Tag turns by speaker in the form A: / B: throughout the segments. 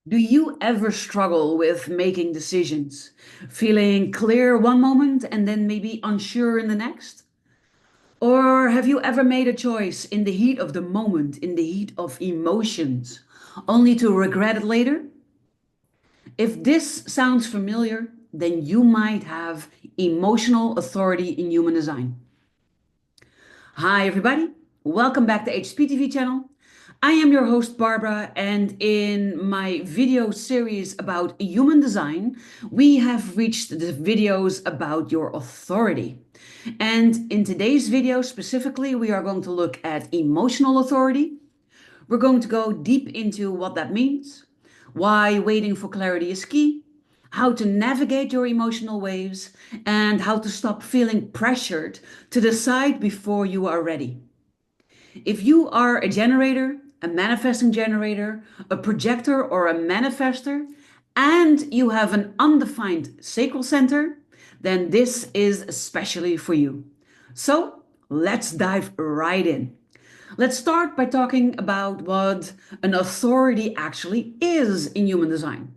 A: Do you ever struggle with making decisions, feeling clear one moment and then maybe unsure in the next? Or have you ever made a choice in the heat of the moment, in the heat of emotions, only to regret it later? If this sounds familiar, then you might have emotional authority in human design. Hi, everybody. Welcome back to HPTV channel. I am your host, Barbara, and in my video series about human design, we have reached the videos about your authority. And in today's video specifically, we are going to look at emotional authority. We're going to go deep into what that means, why waiting for clarity is key, how to navigate your emotional waves, and how to stop feeling pressured to decide before you are ready. If you are a generator, a manifesting generator, a projector, or a manifester, and you have an undefined sacral center, then this is especially for you. So let's dive right in. Let's start by talking about what an authority actually is in human design.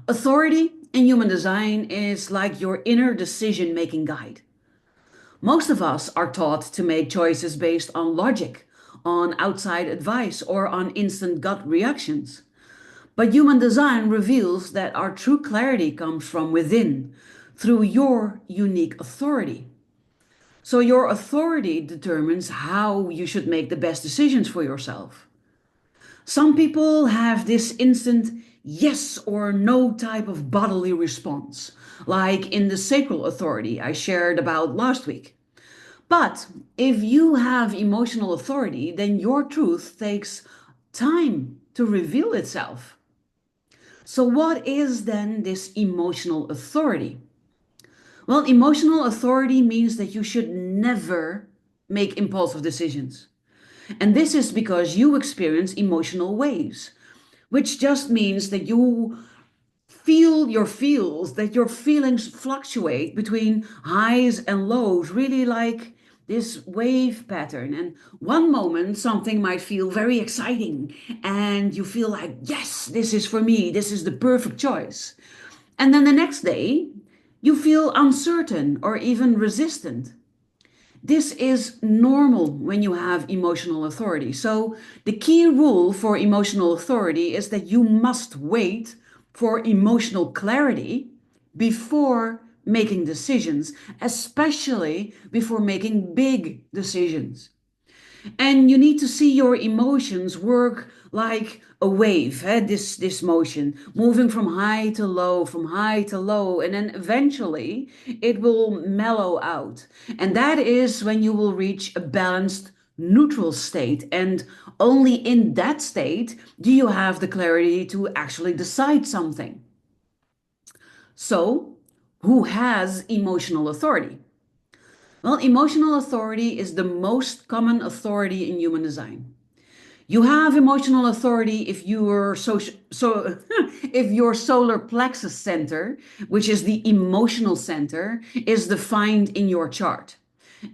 A: Authority in human design is like your inner decision making guide. Most of us are taught to make choices based on logic, on outside advice, or on instant gut reactions. But human design reveals that our true clarity comes from within, through your unique authority. So, your authority determines how you should make the best decisions for yourself. Some people have this instant yes or no type of bodily response, like in the sacral authority I shared about last week. But if you have emotional authority, then your truth takes time to reveal itself. So, what is then this emotional authority? Well, emotional authority means that you should never make impulsive decisions. And this is because you experience emotional waves, which just means that you feel your feels, that your feelings fluctuate between highs and lows, really like this wave pattern. And one moment something might feel very exciting, and you feel like, yes, this is for me, this is the perfect choice. And then the next day, you feel uncertain or even resistant. This is normal when you have emotional authority. So, the key rule for emotional authority is that you must wait for emotional clarity before making decisions, especially before making big decisions. And you need to see your emotions work like a wave, this motion, moving from high to low, from high to low, and then eventually it will mellow out. And that is when you will reach a balanced neutral state. And only in that state do you have the clarity to actually decide something. So, who has emotional authority? Well, emotional authority is the most common authority in human design. You have emotional authority if if your solar plexus center, which is the emotional center, is defined in your chart.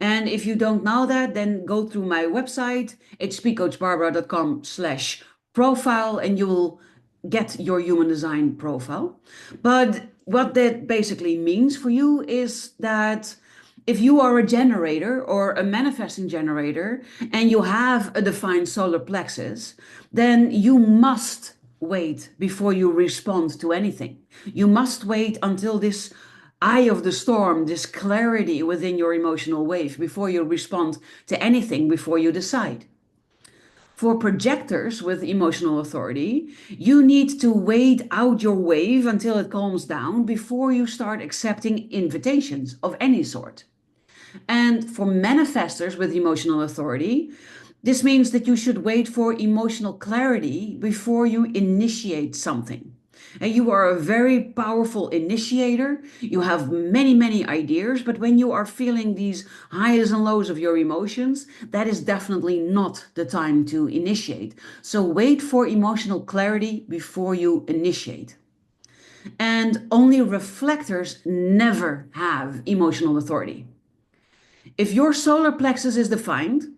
A: And if you don't know that, then go through my website, hpcoachbarbara.com/profile, and you will get your human design profile. But what that basically means for you is that if you are a generator or a manifesting generator and you have a defined solar plexus, then you must wait before you respond to anything. You must wait until this eye of the storm, this clarity within your emotional wave, before you respond to anything, before you decide. For projectors with emotional authority, you need to wait out your wave until it calms down before you start accepting invitations of any sort. And for manifestors with emotional authority, this means that you should wait for emotional clarity before you initiate something. And you are a very powerful initiator. You have many, many ideas, but when you are feeling these highs and lows of your emotions, that is definitely not the time to initiate. So wait for emotional clarity before you initiate. And only reflectors never have emotional authority. If your solar plexus is defined,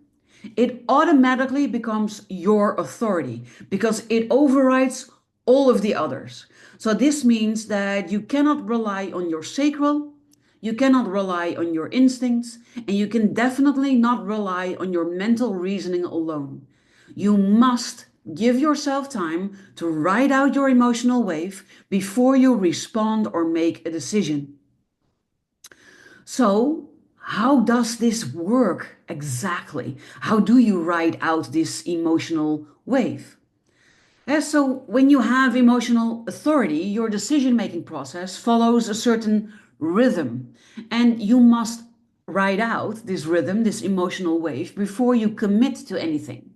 A: it automatically becomes your authority because it overrides all of the others. So this means that you cannot rely on your sacral, you cannot rely on your instincts, and you can definitely not rely on your mental reasoning alone. You must give yourself time to ride out your emotional wave before you respond or make a decision. So, how does this work exactly? How do you ride out this emotional wave? So, when you have emotional authority, your decision making process follows a certain rhythm, and you must ride out this rhythm, this emotional wave, before you commit to anything.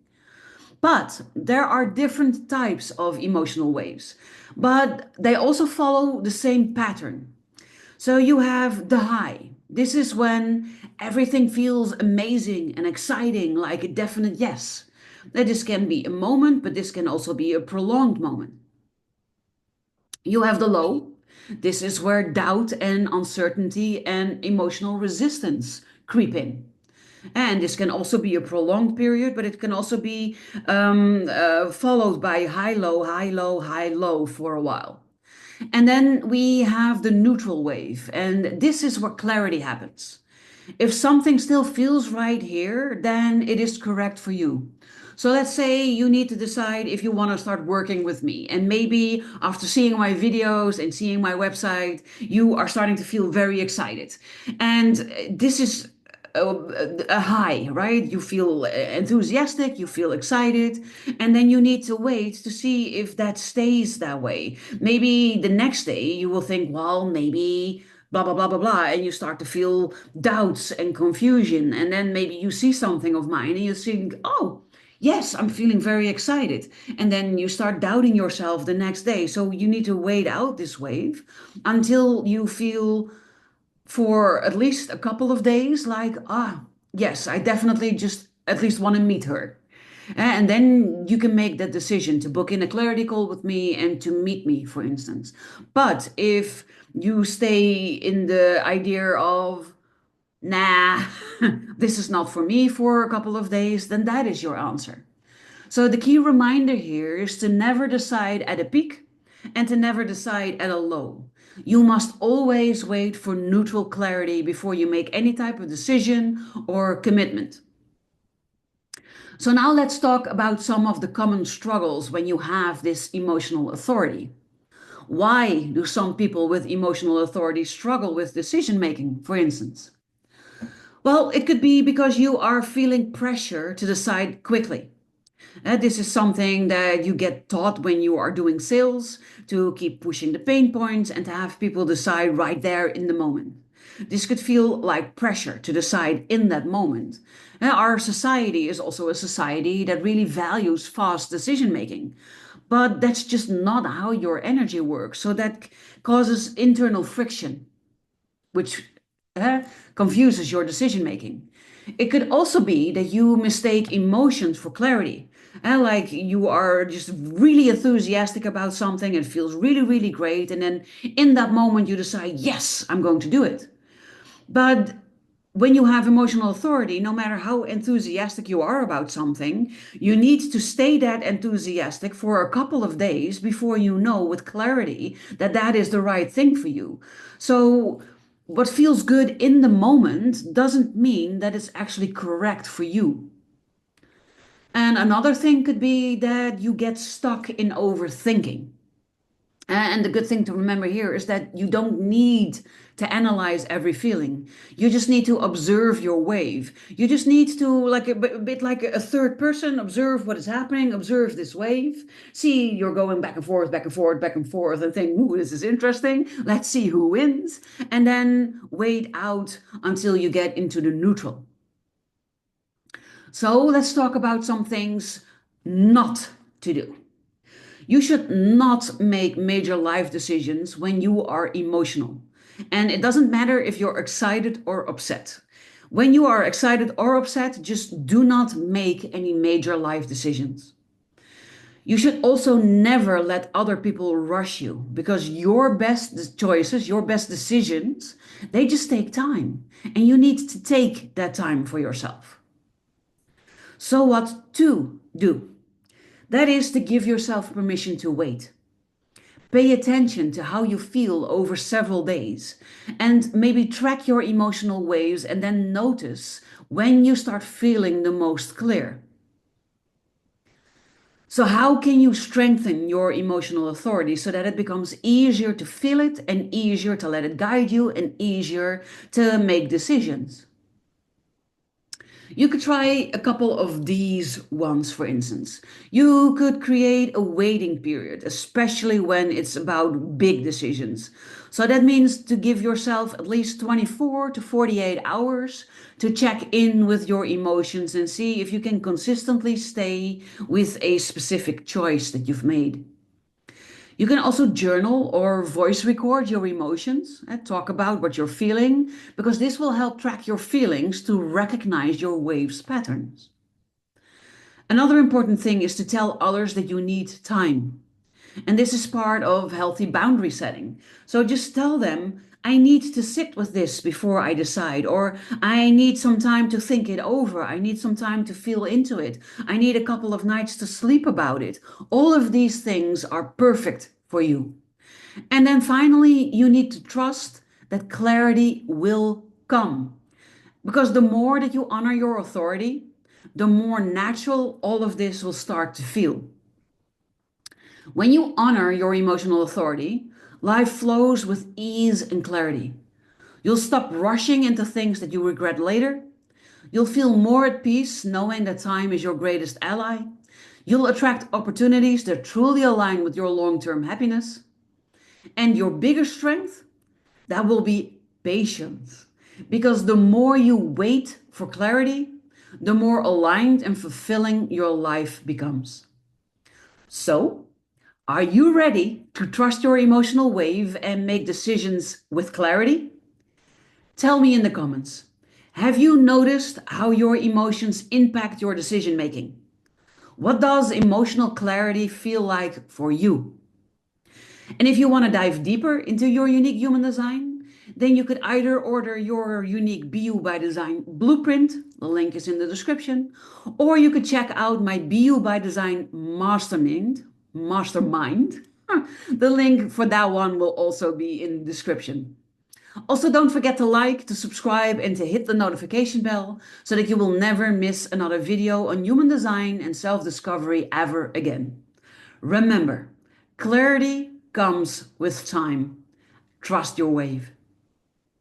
A: But there are different types of emotional waves, but they also follow the same pattern. So you have the high. This is when everything feels amazing and exciting, like a definite yes. Now, this can be a moment, but this can also be a prolonged moment. You have the low. This is where doubt and uncertainty and emotional resistance creep in. And this can also be a prolonged period, but it can also be followed by high, low, high, low, high, low for a while. And then we have the neutral wave, and this is where clarity happens. If something still feels right here, then it is correct for you. So let's say you need to decide if you want to start working with me. And maybe after seeing my videos and seeing my website, you are starting to feel very excited. And this is a high, right? You feel enthusiastic, you feel excited, and then you need to wait to see if that stays that way. Maybe the next day you will think, well, maybe blah, blah, blah, blah, blah, and you start to feel doubts and confusion. And then maybe you see something of mine and you think, oh, yes, I'm feeling very excited. And then you start doubting yourself the next day. So you need to wait out this wave until you feel for at least a couple of days like, yes, I definitely just at least want to meet her. And then you can make that decision to book in a clarity call with me and to meet me, for instance. But if you stay in the idea of, nah, this is not for me for a couple of days, then that is your answer. So the key reminder here is to never decide at a peak and to never decide at a low. You must always wait for neutral clarity before you make any type of decision or commitment. So now let's talk about some of the common struggles when you have this emotional authority. Why do some people with emotional authority struggle with decision making, for instance? Well, it could be because you are feeling pressure to decide quickly. This is something that you get taught when you are doing sales to keep pushing the pain points and to have people decide right there in the moment. This could feel like pressure to decide in that moment. Our society is also a society that really values fast decision making, but that's just not how your energy works. So that causes internal friction, which confuses your decision making. It could also be that you mistake emotions for clarity. Like you are just really enthusiastic about something and it feels really, really great. And then in that moment, you decide, yes, I'm going to do it. But when you have emotional authority, no matter how enthusiastic you are about something, you need to stay that enthusiastic for a couple of days before you know with clarity that that is the right thing for you. So, what feels good in the moment doesn't mean that it's actually correct for you. And another thing could be that you get stuck in overthinking. And the good thing to remember here is that you don't need to analyze every feeling. You just need to observe your wave. You just need to, like a bit like a third person, observe what is happening, observe this wave. See, you're going back and forth, back and forth, back and forth, and think, ooh, this is interesting. Let's see who wins. And then wait out until you get into the neutral. So let's talk about some things not to do. You should not make major life decisions when you are emotional. And it doesn't matter if you're excited or upset. When you are excited or upset, just do not make any major life decisions. You should also never let other people rush you because your best choices, your best decisions, they just take time. And you need to take that time for yourself. So, what to do? That is to give yourself permission to wait. Pay attention to how you feel over several days and maybe track your emotional waves and then notice when you start feeling the most clear. So, how can you strengthen your emotional authority so that it becomes easier to feel it and easier to let it guide you and easier to make decisions? You could try a couple of these ones, for instance. You could create a waiting period, especially when it's about big decisions. So that means to give yourself at least 24 to 48 hours to check in with your emotions and see if you can consistently stay with a specific choice that you've made. You can also journal or voice record your emotions and talk about what you're feeling, because this will help track your feelings to recognize your waves patterns. Another important thing is to tell others that you need time. And this is part of healthy boundary setting. So just tell them, I need to sit with this before I decide, or I need some time to think it over. I need some time to feel into it. I need a couple of nights to sleep about it. All of these things are perfect for you. And then finally, you need to trust that clarity will come. Because the more that you honor your authority, the more natural all of this will start to feel. When you honor your emotional authority, life flows with ease and clarity. You'll stop rushing into things that you regret later. You'll feel more at peace knowing that time is your greatest ally. You'll attract opportunities that truly align with your long term happiness. And your biggest strength, that will be patience. Because the more you wait for clarity, the more aligned and fulfilling your life becomes. So, are you ready to trust your emotional wave and make decisions with clarity? Tell me in the comments. Have you noticed how your emotions impact your decision making? What does emotional clarity feel like for you? And if you want to dive deeper into your unique human design, then you could either order your unique BU by Design blueprint, the link is in the description, or you could check out my BU by Design mastermind. The link for that one will also be in the description. Also, don't forget to like, to subscribe, and to hit the notification bell so that you will never miss another video on human design and self-discovery ever again. Remember, clarity comes with time. Trust your wave.